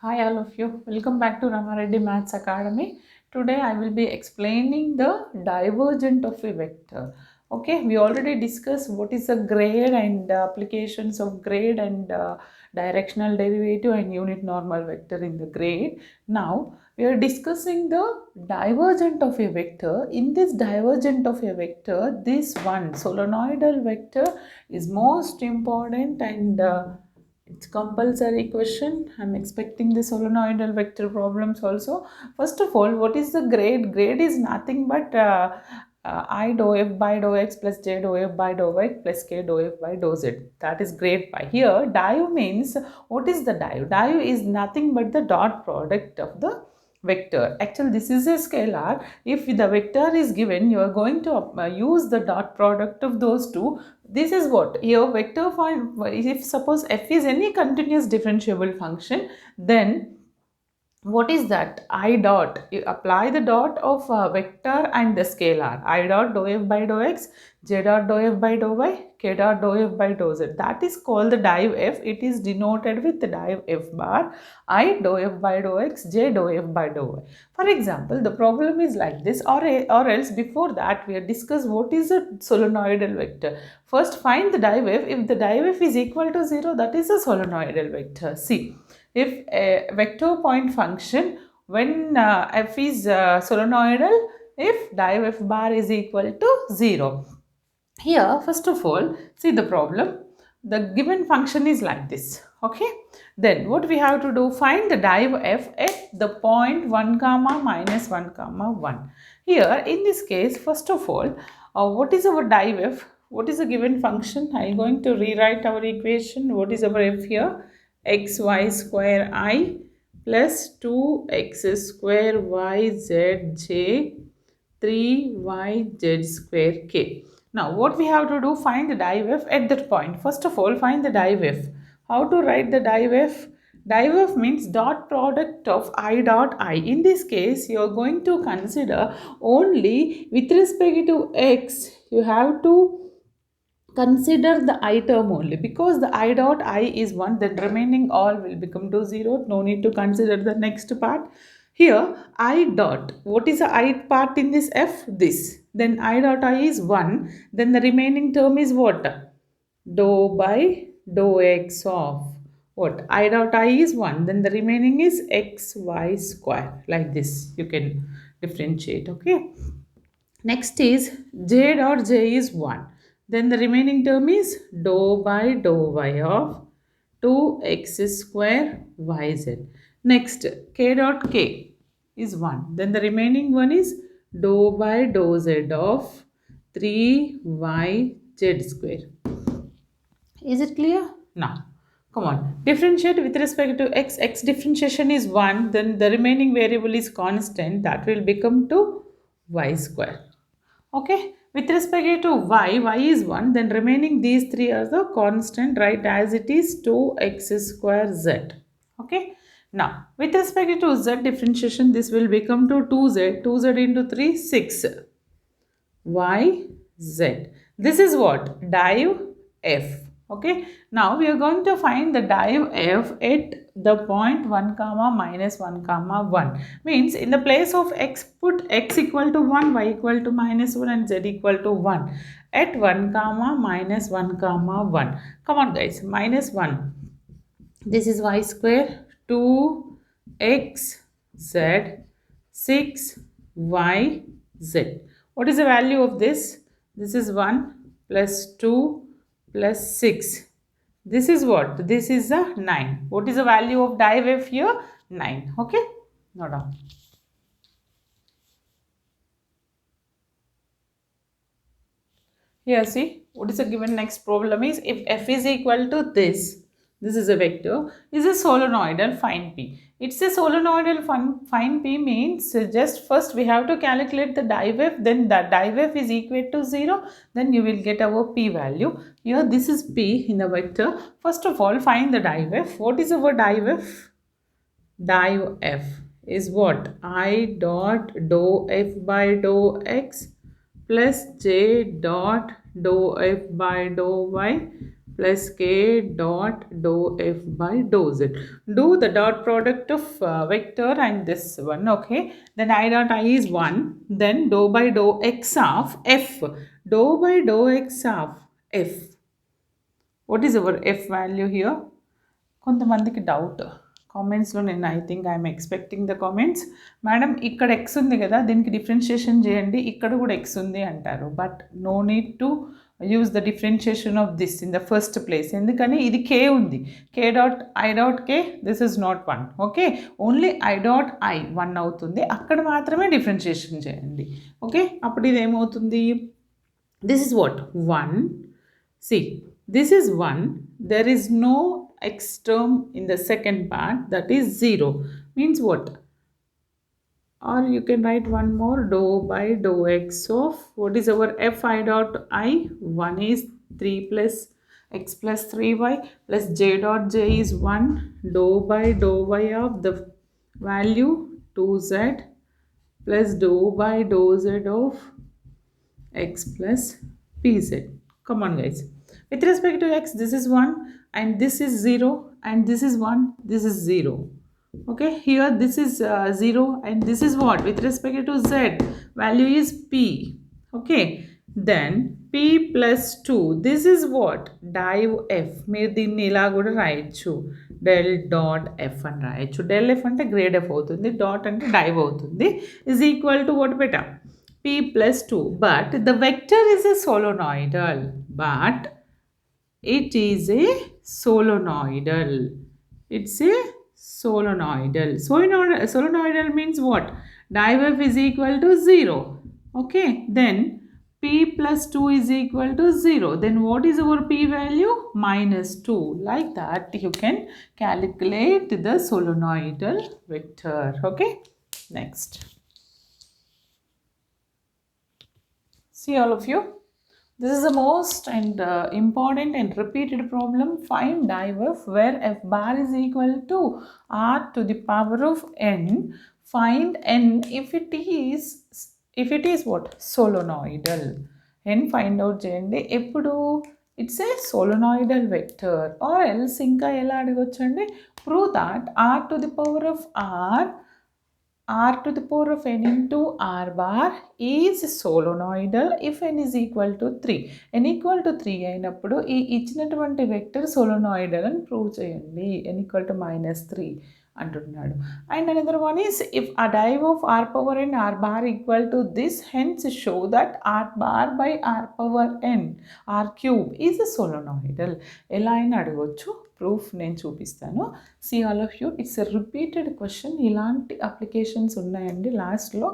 Hi all of you, welcome back to Ramareddy Maths Academy. Today I will be explaining the divergent of a vector. Okay, we already discussed what is the grade and applications of grade and directional derivative and unit normal vector in the grade. Now we are discussing the divergent of a vector. In this divergent of a vector, this one solenoidal vector is most important and it's compulsory question. I'm expecting the solenoidal vector problems also. First of all, what is the grade? Grade is nothing but I dou f by dou x plus j dou f by dou y plus k dou f by dou z. That is grade pi. Here, div means, what is the div? Div is nothing but the dot product of the vector. Actually, this is a scalar. If the vector is given, you are going to use the dot product of those two. This is what here vector find. If suppose f is any continuous differentiable function, then what is that? I dot. You apply the dot of vector and the scalar. I dot dou f by dou x, j dot dou f by dou y, k dot dou f by dou z. That is called the div f. It is denoted with the div f bar. I dou f by dou x, j dou f by dou y. For example, the problem is like this, or else before that we have discussed what is a solenoidal vector. First find the div f. If the div f is equal to 0, that is a solenoidal vector. See, if a vector point function when f is solenoidal if div f bar is equal to 0. Here, first of all, see the problem. The given function is like this. Okay. Then what we have to do? Find the div f at the point 1 comma minus 1 comma 1. Here, in this case, first of all, what is our div f? What is the given function? I am going to rewrite our equation. What is our f here? Xy square I plus 2x square yz 3yz square k. Now what we have to do? Find the div f at that point. First of all, find the div f. How to write the div f? Div f means dot product of I dot I. In this case, you are going to consider only with respect to x. You have to consider the I term only, because the I dot I is 1, then remaining all will become to 0. No need to consider the next part. Here I dot, what is the I part in this f? This. Then I dot I is 1, then the remaining term is what? Dou by dou x of what? I dot I is 1, then the remaining is xy square. Like this you can differentiate. Okay. Next is j dot j is 1. Then the remaining term is dou by dou y of 2x square yz. Next, k dot k is 1. Then the remaining one is dou by dou z of 3yz square. Is it clear? Now, come on. Differentiate with respect to x. X differentiation is 1. Then the remaining variable is constant. That will become to y square. Okay. With respect to y is 1. Then remaining these three are the constant, right, as it is 2x square z. Okay. Now, with respect to z differentiation, this will become to 2z. 2z into 3, 6. Y, z. This is what? Div f. Okay. Now we are going to find the div f at the point 1 comma minus 1 comma 1. Means in the place of x, put x equal to 1, y equal to minus 1 and z equal to 1. At 1 comma minus 1 comma 1. Come on guys. Minus 1. This is y square. 2x z 6 y z. What is the value of this? This is 1 plus 2 plus 6. This is what? This is a 9. What is the value of div f here? 9. Okay? Note down. Here see, what is the given next problem is, if f is equal to this is a vector, is a solenoidal, find p. It's a solenoidal, find p means just first we have to calculate the div f, then the div f is equal to 0, then you will get our p value. Here this is p in the vector. First of all, find the div f. What is our div f? Div f is what? I dot dou f by dou x plus j dot dou f by dou y plus k dot dou f by dou z. Do the dot product of vector and this one, okay? Then I dot I is 1. Then dou by dou x of f. Dou by dou x of f. What is our f value here? కొంతమందికి doubt కామెంట్స్లో, నేను I think I'm expecting the comments. Madam ఇక్కడ X ఉంది కదా, దీనికి differentiation చేయండి, ఇక్కడ కూడా ఎక్స్ ఉంది అంటారు. But no need to use the differentiation of this in the first place. ఎందుకని ఇది కే ఉంది, K dot I dot K, this is not 1. Okay, only I dot I 1 అవుతుంది, అక్కడ మాత్రమే డిఫరెన్షియేషన్ చేయండి. ఓకే, అప్పుడు ఇది ఏమవుతుంది? This is what 1. See, this is 1. There is no x term in the second part, that is 0. Means what? Or you can write one more, dou by dou x of, what is our f I dot I? 1 is 3 plus x plus 3y plus j dot j is 1. Dou by dou y of the value 2z plus dou by dou z of x plus pz. Come on guys, with respect to x, this is 1 and this is 0 and this is 1, this is 0. Okay, here this is 0 and this is what? With respect to z, value is p. Okay, then p plus 2, this is what? Div f. మీరు దీన్ని ఇలా కూడా రాయొచ్చు, del dot f అని రాయొచ్చు. del f అంటే grade f అవుతుంది, dot అంటే డైవ్ అవుతుంది, is equal to what beta? P plus 2. But the vector is a solenoidal. But it is a solenoidal. It's a solenoidal. Solenoidal means what? Div f is equal to 0. Okay. Then P plus 2 is equal to 0. Then what is our P value? Minus 2. Like that you can calculate the solenoidal vector. Okay. Next. See all of you, this is the most and important and repeated problem. Find div f where f bar is equal to r to the power of n. Find n if it is what? Solenoidal. n find out cheyandi eppudu it's a solenoidal vector, or else inka ela adigochandi, prove that r to the power of r to the power of n into r bar is solenoidal if n is equal to 3. n equal to 3 అయినప్పుడు ఈ ఇచ్చినటువంటి vector solenoidal అని prove చేయండి. n equal to -3 అంటున్నాడు. And another one is if a div of r power n r bar equal to this, hence show that r bar by r power n r cube is a solenoidal. ఎలా అయినా అడగొచ్చు, proof నేను చూపిస్తాను. See all of you, it's a repeated question. ఇలాంటి applications ఉన్నాయండి. లాస్ట్లో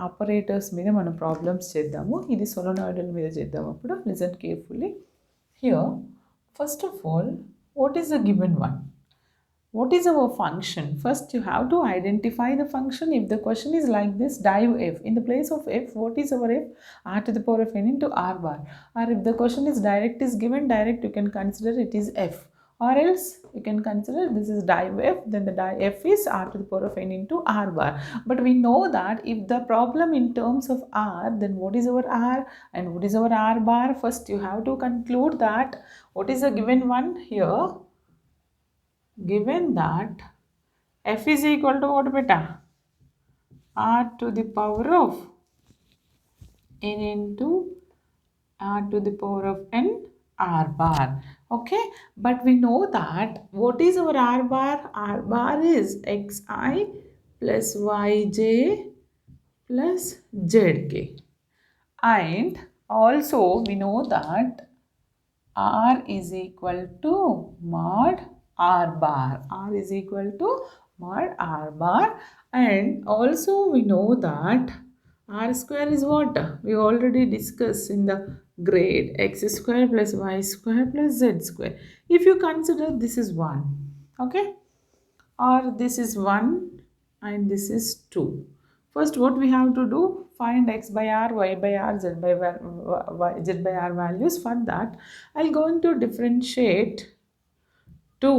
operators మీద మనం ప్రాబ్లమ్స్ చేద్దాము, ఇది సోలోనాయిడల్ మీద చేద్దాం. అప్పుడు listen carefully. Here first of all, what is the given one? What is our function? First you have to identify the function. If the question is like this, div f, in the place of f, what is our f? R to the power of n into r bar. Or if the question is direct is given, direct you can consider it is f. Or else you can consider this is div f, then the div f is r to the power of n into r bar. But we know that if the problem in terms of r, then what is our r and what is our r bar? First you have to conclude that what is the given one here? Given that f is equal to what beta? R to the power of n into r to the power of n r bar. Okay, but we know that what is our r bar? R bar is xi plus yj plus zk. And also we know that r is equal to mod r bar. R is equal to mod r bar. And also we know that r square is what? We already discussed in the grade, x square plus y square plus z square. If you consider this is 1, okay, or this is 1 and this is 2. First what we have to do? Find x by r, y by r, z by r values. For that I'll going to differentiate to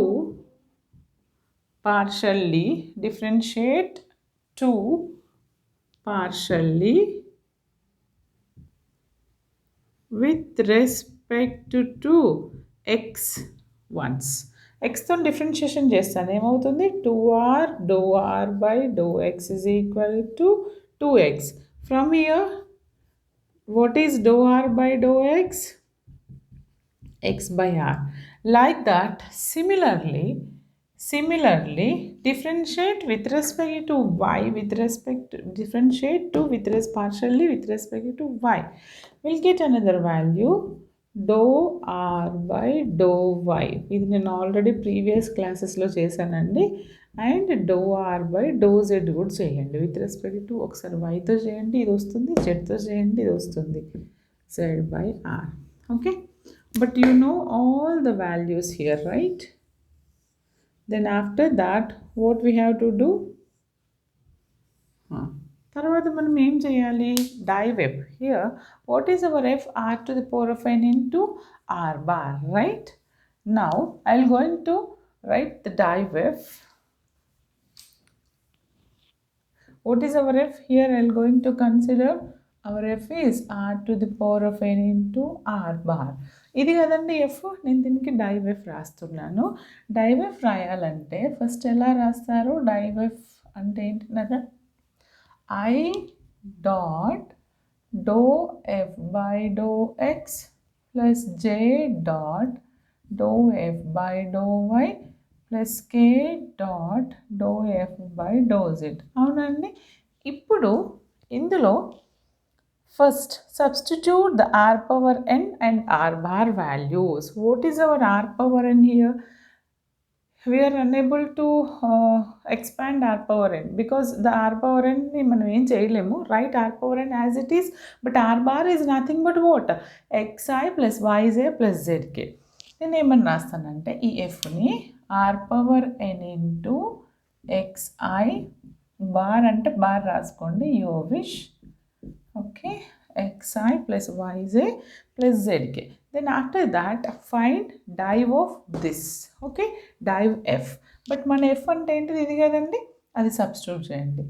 partially with respect respect to x once. X తో differentiation చేస్తాను ఏమవుతుంది 2r dou r by dou x is equal to 2x. From here what is dou r by dou x? X by r. Like that, similarly differentiate with respect to y with respect to, differentiate to with respect partially with respect to y. We'll get another value dou r by dou y. ఇది నేను already previous క్లాసెస్లో చేశానండి. And dou r by dou z కూడా చేయండి with respect to. ఒకసారి yతో చేయండి ఇది వస్తుంది, zతో చేయండి ఇది వస్తుంది, z by r. Okay, but you know all the values here, right? Then after that what we have to do? తర్వాత మనం ఏం చేయాలి? div f. Here what is our f? R to the power of n into r bar, right? Now I'll going to write the div f. What is our f? Here I'll going to consider our f is r to the power of n into r bar. ఇది కదండి F. నేను దీనికి div F రాస్తున్నాను. Div F రాయాలంటే first ఎలా రాస్తారు? Div F అంటే ఏంటంటే i dot doe F by do x plus j dot doe F by do y plus k dot doe F by do z. అవునండి. ఇప్పుడు ఇందులో first substitute the r power n and r bar values. What is our r power n here? We are unable to expand r power n because the r power n ni manam em cheyalemu. Write r power n as it is, but r bar is nothing but what? xi plus yj plus zk. నేను ఏమని రాస్తానంటే ఈ ఎఫ్ని R power N into xi bar అంటే bar రాసుకోండి you wish. Okay, xi plus yj plus zk. Then after that find div of this. Okay, div f. But మన f అంటే ఏంటిది? ఇది కదండి, అది సబ్స్టిట్యూట్ చేయండి.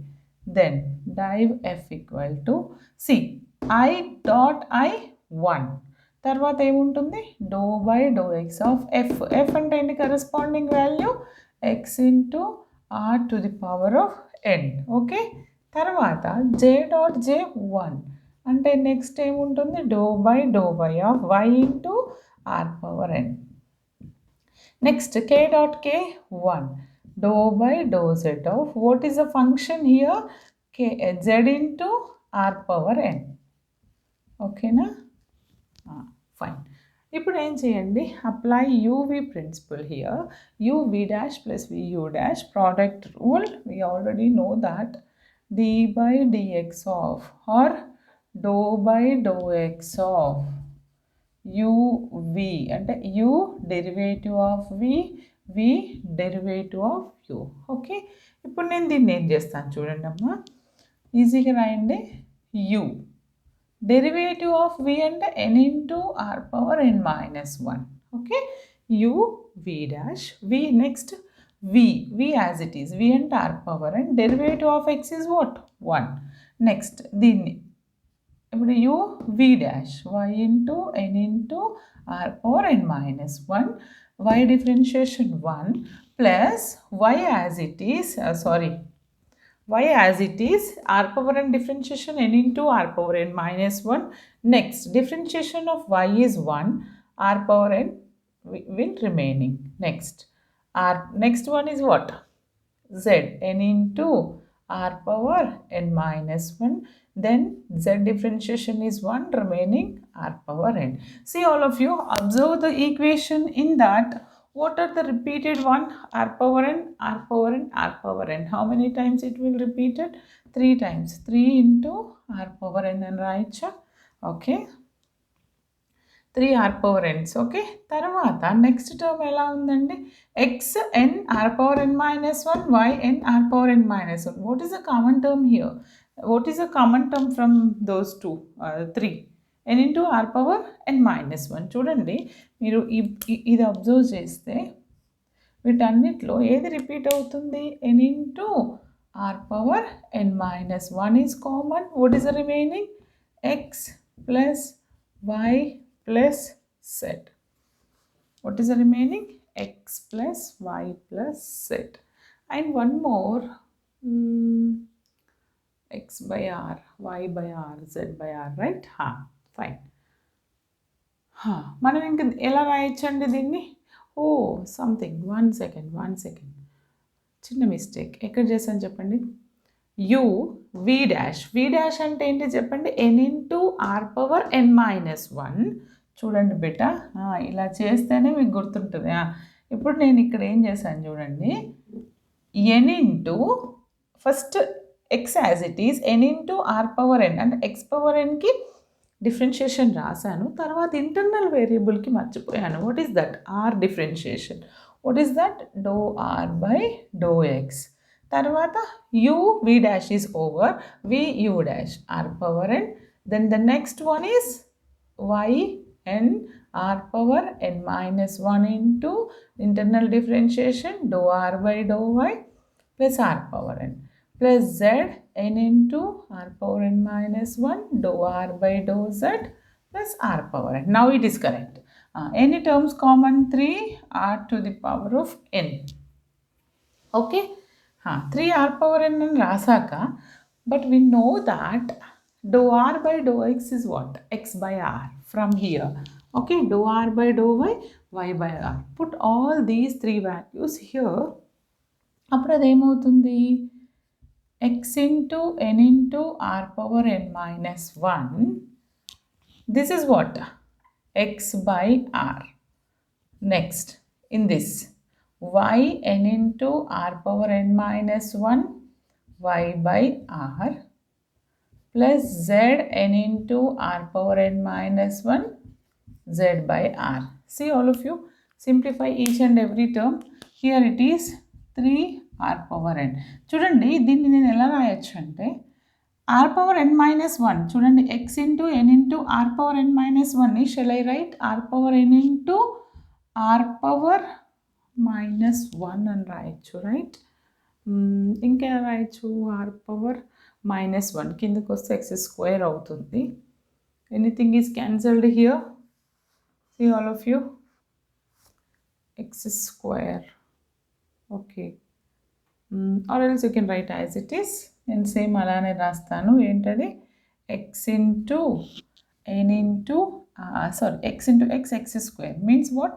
Then div f equal to see I dot I 1. తర్వాత ఏముంటుంది? Do by do X of F. F అంటే ఏంటి? Corresponding value x into R to the power of N. Okay, తర్వాత జే డాట్ జే 1 అంటే next ఏముంటుంది? Do by do Y of Y into are power N. Next K dot K 1 do by do Z of what is the function here? K Z into are power N. ఓకేనా? Fine. ఇప్పుడు ఏం చేయండి? Apply UV principal here. UV dash plus VU dash product rule. We already know that d by dx of or dou by dou x of uv అంటే u derivative of v derivative of u. Okay, ఇప్పుడు నేను దీన్ని ఏం చేస్తాను చూడండి అమ్మా, ఈజీగా రాయండి. u డెరివేటివ్ ఆఫ్ v అంటే n into are power n minus 1. Okay, u v dash v next v as it is, v and r power and derivative of x is what? 1. Next దీన్ని ఇప్పుడు u v dash y into n into r power n minus 1, y differentiation 1 plus y as it is y as it is r power n differentiation n into r power n minus 1. Next differentiation of y is 1, r power n will remaining. Next one is what? Z n into r power n minus 1. Then z differentiation is 1 remaining r power n. See all of you, observe the equation in that. What are the repeated one? R power n, r power n, r power n. How many times it will repeated? 3 times. 3 into r power n and right? Okay, 3 r power n's. Okay, తర్వాత next term ఎలా ఉందండి? x n r power n minus 1, y n r power n minus 1. What is the common term here? What is the common term from those two? 3 n into r power n minus 1. చూడండి, మీరు ఇది observe చేస్తే వీటన్నిటిలో ఏది repeat అవుతుంది? n into r power n minus 1 is common. What is the remaining? x plus y plus z. What is the remaining? X plus y plus z. And one more, x by r, y by r, z by r, right? Fine. మనం ఇంక ఎలా రాయొచ్చండి దీన్ని? ఓ something, one second, చిన్న mistake ఎక్కడ చేశాను చెప్పండి. u v dash అంటే ఏంటి చెప్పండి? n into are power n minus 1. చూడండి బిడ్డ, ఇలా చేస్తేనే మీకు గుర్తుంటుంది. ఇప్పుడు నేను ఇక్కడ ఏం చేశాను చూడండి, n into first x as it is n into are power n, అంటే x పవర్ nకి డిఫరెన్షియేషన్ రాశాను. తర్వాత ఇంటర్నల్ వేరియబుల్కి మర్చిపోయాను. What is that? R differentiation. What is that? Doe r by do x. తర్వాత u v dash is over v u dash r power n. Then the next one is y n r power n minus 1 into internal differentiation dou r by dou y plus r power n plus z n into r power n minus 1 dou r by dou z plus r power n. Now it is correct. Any terms common? 3 r to the power of n. Okay. 3 r power n అని రాసాక, but we know that dou r by dou x is what? X by r from here. Okay, dou r by dou y, y by r. Put all these three values here. అప్పుడు అదేమవుతుంది? x into n into r power n minus 1. This is what? X by r. Next, in this, y n into r power n minus 1 y by r plus z n into r power n minus 1 z by r. See all of you, simplify each and every term. Here it is 3 r power n. చూడండి దీన్ని నేను ఎలా రాయొచ్చు అంటే r power n minus 1, చూడండి x into n into r power n minus 1 is, shall I write r power n into r power minus 1 అని రాయొచ్చు, right? ఇంకా రాయొచ్చు r పవర్ minus 1, కిందకు వస్తే x స్క్వేర్ అవుతుంది. Anything is cancelled here. See all of you, x square. Okay. Or else you can write as it is. నేను same అలానే రాస్తాను. ఏంటది? x into n into x into x square means what?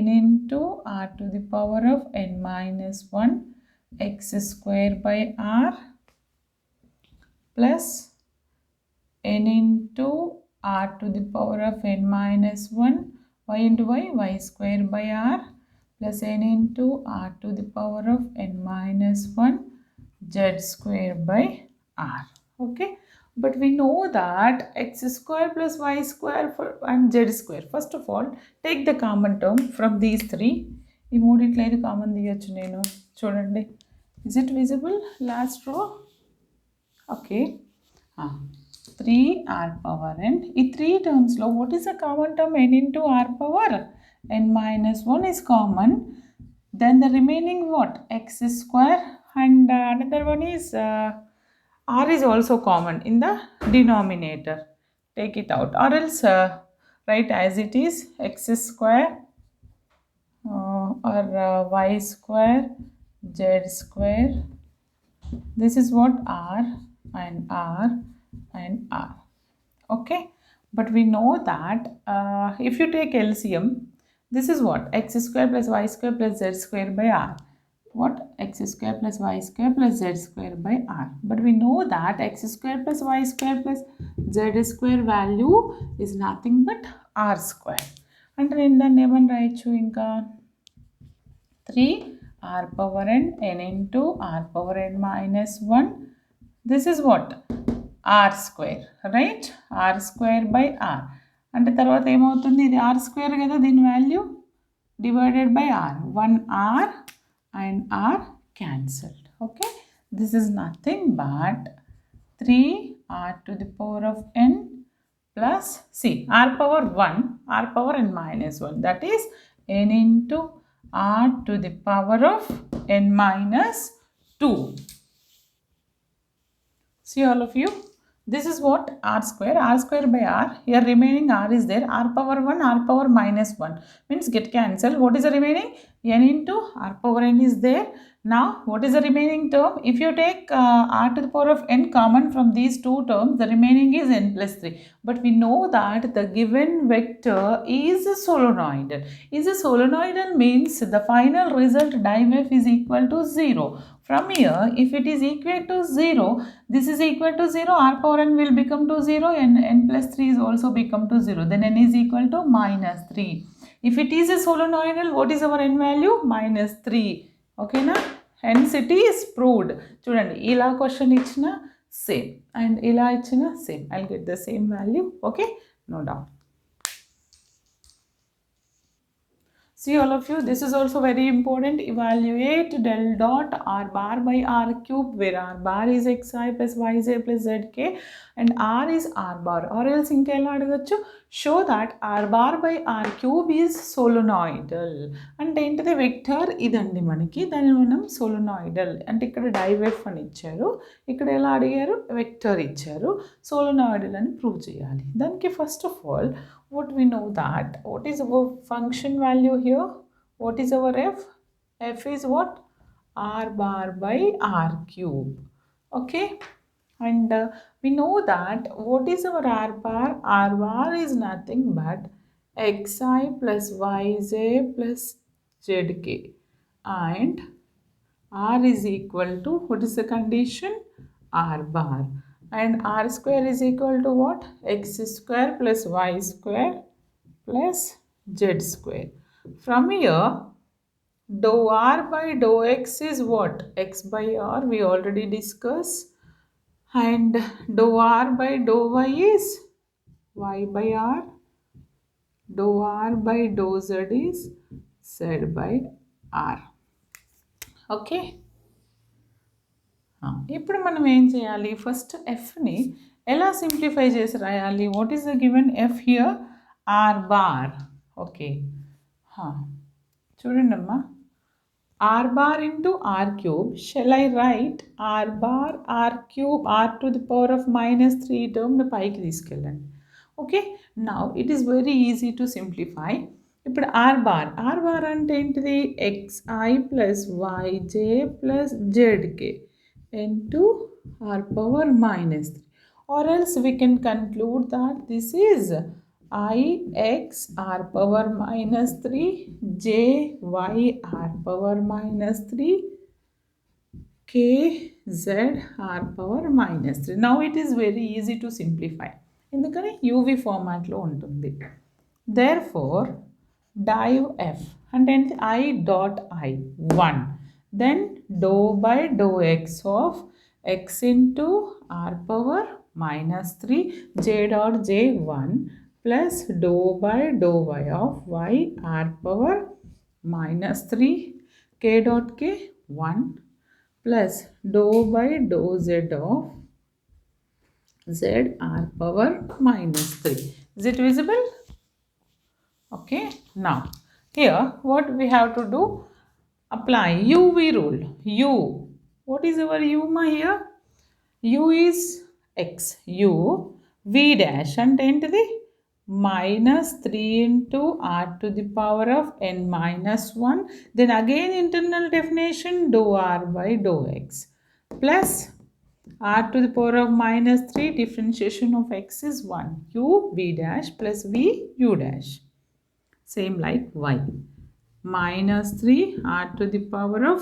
n into r to the power of n minus 1 x square by r plus n into r to the power of n minus 1 y into y square by r plus n into r to the power of n minus 1 z square by r. Okay, but we know that x square plus y square and z square. First of all, take the common term from these three. ఈ మూడిట్లో ఏది common తీయచ్చు నేను? చూడండి, is it visible? Last row. Okay. 3r power n. ఈ 3 termsలో what is the common term? n into r power n minus 1 is common. Then the remaining what? X square, and another one is r is also common in the denominator. Take it out, or else write as it is x square or y square z square. This is what? R and r and r. Okay, but we know that if you take LCM, this is what? X square plus y square plus z square by r. What? X square plus y square plus z square by r. But we know that x square plus y square plus z square value is nothing but r square. అంటే నేను దాన్ని ఏమని రాయొచ్చు? ఇంకా 3 r power n n into r power n minus 1. This is what? r square, right? r square by r. అంటే తర్వాత ఏమవుతుంది? ఇది r square కదా, దీని value divided by r. 1r and r cancelled. Okay, this is nothing but 3r to the power of n plus, see, r power 1, r power n minus 1, that is n into r to the power of n minus 2. See all of you, This is what r square by r. Here remaining r is there, r power 1, r power minus 1 means get cancelled. What is the remaining? N into r power n is there. Now what is the remaining term? If you take r to the power of n common from these two terms, the remaining is n plus 3. But we know that the given vector is solenoidal. Is a solenoidal means the final result div f is equal to 0. From here, if it is equal to 0, this is equal to 0, r power n will become to 0 and n plus 3 is also become to 0. Then n is equal to minus 3. If it is a solenoidal, what is our n value? Minus 3. Okay na? Hence it is proved. Chudandi, ila question ichina same and ila ichina same. I'll get the same value. Okay? No doubt. See all of you, this is also very important. Evaluate del dot r bar by r cube, where r bar is xi plus yj plus zk and r is r bar. Or else inka ela adagachu, show that r bar by r cube is solenoidal. అంటే ఏంటిది vector ఇదండి మనకి, దాన్ని మనం solenoidal అంటే ఇక్కడ div f అని ఇచ్చారు, ఇక్కడ ఎలా అడిగారు వెక్టర్ ఇచ్చారు, solenoidal అని ప్రూవ్ చేయాలి. దానికి first of all what we know that what is our function value here, what is our f? F is what? R bar by r cube. Okay, and we know that what is our r bar? R bar is nothing but xi plus yj plus zk, and r is equal to, what is the condition? R bar, and r square is equal to what? X square plus y square plus z square. From here, dou r by dou x is what? X by r, we already discussed, and dou r by dou y is y by r, dou r by dou z is z by r. Okay, ఇప్పుడు మనం ఏం చేయాలి? First ఎఫ్ని ఎలా simplify చేసి రాయాలి? What is the given F here? R bar. Okay, చూడండి అమ్మా, r bar into r cube. Shall I write r bar r cube r to the power of minus 3 టర్మ్ని పైకి తీసుకెళ్ళండి. Okay, now it is very easy to simplify. ఇప్పుడు r bar అంటే ఏంటిది? xi ప్లస్ yj ప్లస్ zk into r power minus 3, or else we can conclude that this is ix r power minus 3 jy r power minus 3 kz r power minus 3. Now it is very easy to simplify, ఎందుకని uv ఫార్మాట్లో ఉంటుంది. therefore div f అంటే ఏంటి? I dot I 1, then dou by dou x of x into r power minus 3 j dot j 1 plus dou by dou y of y r power minus 3 k dot k 1 plus dou by dou z of z r power minus 3. Is it visible? Okay, now here what we have to do? Apply uv rule. U, what is our u ma here? U is x, u v dash అంటే ఏంటిది? minus 3 into r to the power of n minus 1, then again internal definition dou r by dou x plus r to the power of minus 3, differentiation of x is 1, u v dash plus v u dash. Same like y, minus 3 r to the power of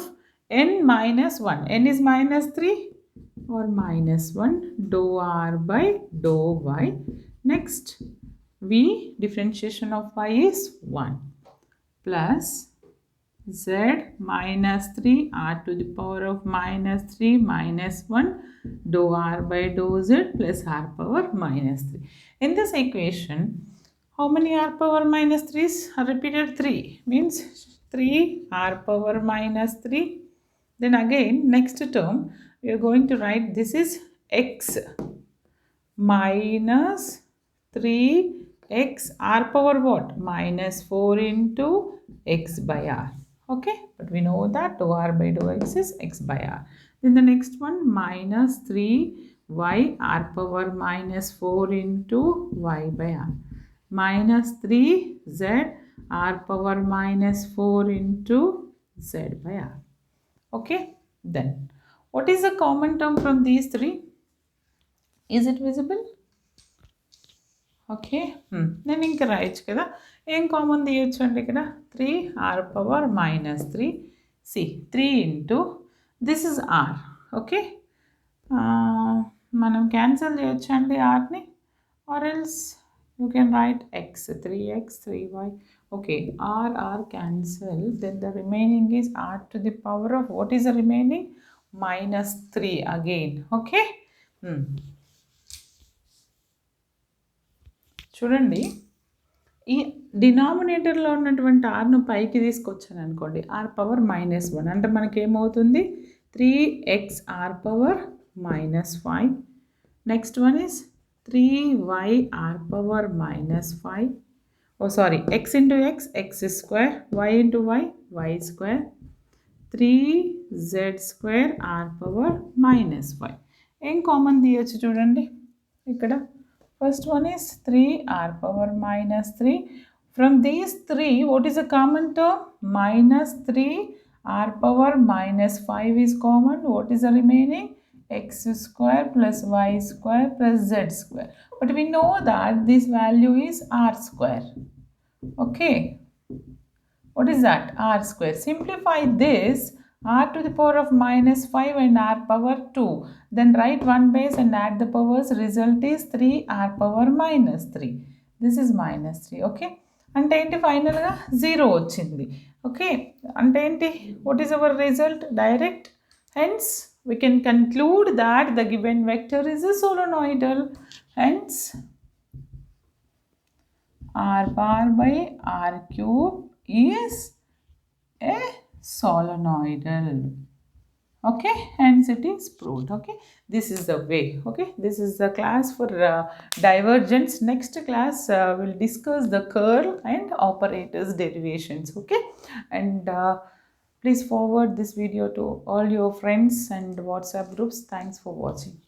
n minus 1, n is minus 3 or minus 1, dou r by dou y. Next v, differentiation of y is 1 plus z minus 3 r to the power of minus 3 minus 1 dou r by dou z plus r power minus 3. In this equation, how many r power minus 3s are repeated? 3, means 3 r power minus 3. Then again next term we are going to write, this is x minus 3x r power what? Minus 4 into x by r. Okay, but we know that dou r by dou x is x by r. Then the next one, minus 3 y r power minus 4 into y by r minus 3z r power minus 4 into z by r. Okay, then what is the common term from these three? Is it visible? Okay నేను ఇంకా రాయొచ్చు కదా ఏం common తీయొచ్చు అంటే ఇక్కడ 3r power minus 3 C 3 into this is r okay మనం cancel చేయొచ్చు అండి ఆర్ని R else you can write x 3x 3y okay r cancel then the remaining is r to the power of what is the remaining minus 3 again okay చూడండి ఈ డినామినేటర్లో ఉన్నటువంటి ఆర్ను పైకి తీసుకొచ్చాను అనుకోండి ఆర్ పవర్ మైనస్ 1 అంటే మనకి ఏమవుతుంది 3x r power minus 5 next one is 3y r power minus 5 oh sorry x into x square y into y square 3z square r power minus 5 ఏం కామన్ తీయచ్చు చూడండి ఇక్కడ first one is 3r power minus 3. From these three, what is the common term? Minus 3r power minus 5 is common. What is the remaining? X square plus y square plus z square. But we know that this value is r square. Okay. What is that? R square. Simplify this. R to the power of minus 5 and r power 2. Then write one base and add the powers. Result is 3r power minus 3. This is minus 3. Okay. అంటే ఏంటి ఫైనల్గా 0 వచ్చింది okay అంటే ఏంటి what is our result direct hence we can conclude that the given vector is a solenoidal hence r bar by r cube is a solenoidal okay hence it is proved okay this is the way okay this is the class for divergence next class will discuss the curl and operators derivations okay and please forward this video to all your friends and WhatsApp groups. Thanks for watching.